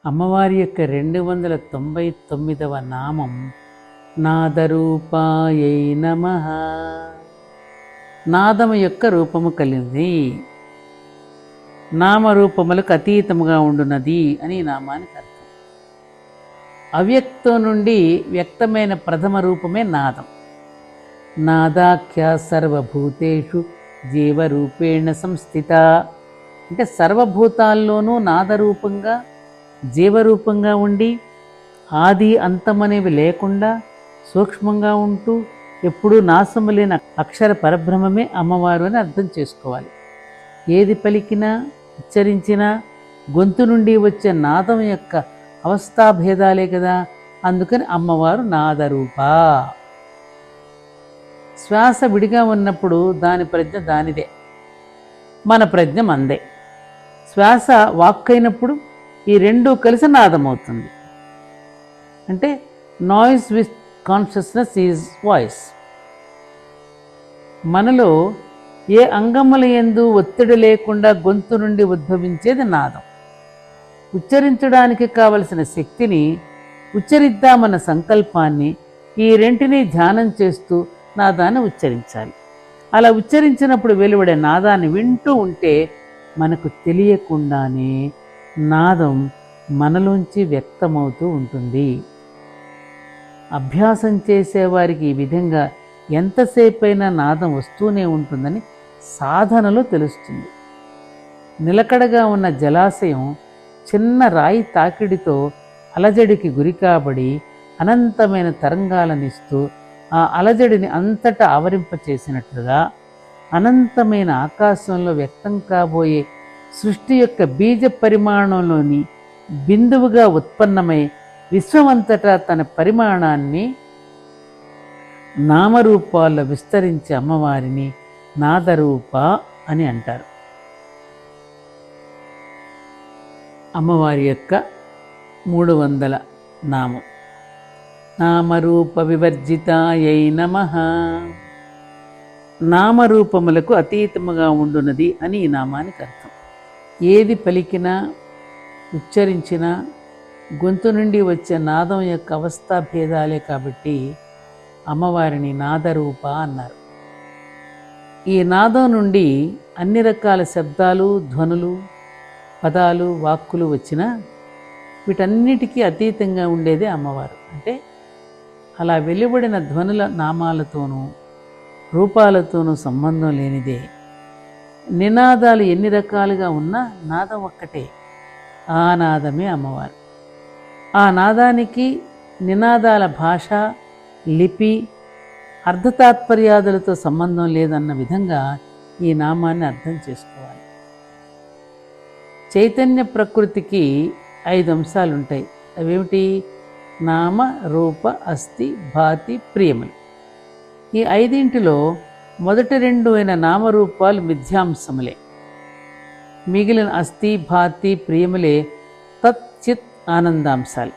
అమ్మవారి యొక్క 299వ నామం నాదరూపాయై నమః. నాదము యొక్క రూపము కలిగింది, నామరూపములకు అతీతముగా ఉండున్నది అని నామానికి అర్థం. అవ్యక్తం నుండి వ్యక్తమైన ప్రథమ రూపమే నాదం. నాదాఖ్య సర్వభూతేషు జీవరూపేణ సంస్థిత అంటే సర్వభూతాల్లోనూ నాదరూపంగా జీవరూపంగా ఉండి ఆది అంతమనేవి లేకుండా సూక్ష్మంగా ఉంటూ ఎప్పుడూ నాశము లేని అక్షర పరబ్రహ్మమే అమ్మవారు అని అర్థం చేసుకోవాలి. ఏది పలికినా ఉచ్చరించినా గొంతు నుండి వచ్చే నాదం యొక్క అవస్థాభేదాలే కదా, అందుకని అమ్మవారు నాదరూప. శ్వాస విడిగా ఉన్నప్పుడు దాని ప్రజ్ఞ దానిదే, మన ప్రజ్ఞ మందే. శ్వాస వాక్కైనప్పుడు ఈ రెండూ కలిసి నాదమవుతుంది. అంటే noise with consciousness is voice. మనలో ఏ అంగముల యందు ఒత్తిడి లేకుండా గొంతు నుండి ఉద్భవించేది నాదం. ఉచ్చరించడానికి కావలసిన శక్తిని, ఉచ్చరిద్దామన్న సంకల్పాన్ని, ఈ రెంటినీ ధ్యానం చేస్తూ నాదాన్ని ఉచ్చరించాలి. అలా ఉచ్చరించినప్పుడు వెలువడే నాదాన్ని వింటూ ఉంటే మనకు తెలియకుండానే నాదం మనలోంచి వ్యక్తమవుతూ ఉంటుంది. అభ్యాసం చేసేవారికి ఈ విధంగా ఎంతసేపైనా నాదం వస్తూనే ఉంటుందని సాధనలో తెలుస్తుంది. నిలకడగా ఉన్న జలాశయం చిన్న రాయి తాకిడితో అలజడికి గురికాబడి అనంతమైన తరంగాలనిస్తూ ఆ అలజడిని అంతటా ఆవరింపచేసినట్లుగా అనంతమైన ఆకాశంలో వ్యక్తం కాబోయే సృష్టి యొక్క బీజ పరిమాణంలోని బిందువుగా ఉత్పన్నమై విశ్వమంతటా తన పరిమాణాన్ని నామరూపాల్లో విస్తరించే అమ్మవారిని నాదరూప అని అంటారు. అమ్మవారి యొక్క 300 నామం నామరూప వివర్జితాయై నమః. నామరూపములకు అతీతముగా ఉండున్నది అని ఈ నామానికి అర్థం. ఏది పలికినా ఉచ్చరించినా గొంతు నుండి వచ్చే నాదం యొక్క అవస్థా భేదాలే కాబట్టి అమ్మవారిని నాదరూప అన్నారు. ఈ నాదం నుండి అన్ని రకాల శబ్దాలు, ధ్వనులు, పదాలు, వాక్కులు వచ్చినా వీటన్నిటికీ అతీతంగా ఉండేదే అమ్మవారు. అంటే అలా వెలువడిన ధ్వనుల నామాలతోనూ రూపాలతోనూ సంబంధం లేనిదే. నినాదాలు ఎన్ని రకాలుగా ఉన్నా నాదం ఒక్కటే, ఆ నాదమే అమ్మవారు. ఆ నాదానికి నినాదాల భాష, లిపి, అర్థతాత్పర్యాదులతో సంబంధం లేదన్న విధంగా ఈ నామాన్ని అర్థం చేసుకోవాలి. చైతన్య ప్రకృతికి 5 అంశాలు ఉంటాయి. అవేమిటి? నామ, రూప, అస్థి, భాతి, ప్రియములు. ఈ 5 మొదటి 2 అయిన నామరూపాలు మిథ్యాంశములే. మిగిలిన అస్థి, భాతి, ప్రియములే తచ్చిత్ ఆనందాంశాలు.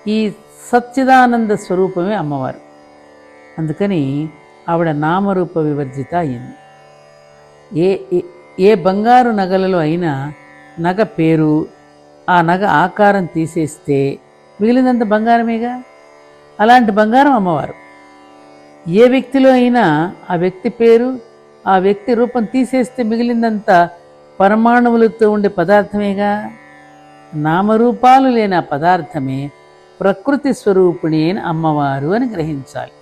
ఈ సచ్చిదానంద స్వరూపమే అమ్మవారు. అందుకని ఆవిడ నామరూప వివర్జిత అయింది. ఏ బంగారు నగలలో అయినా నగ పేరు, ఆ నగ ఆకారం తీసేస్తే మిగిలినంత బంగారమేగా. అలాంటి బంగారం అమ్మవారు. ఏ వ్యక్తిలో అయినా ఆ వ్యక్తి పేరు, ఆ వ్యక్తి రూపం తీసేస్తే మిగిలిందంతా పరమాణువులతో ఉండే పదార్థమేగా. నామరూపాలు లేని ఆ పదార్థమే ప్రకృతి స్వరూపిణి అయిన అమ్మవారు అని గ్రహించాలి.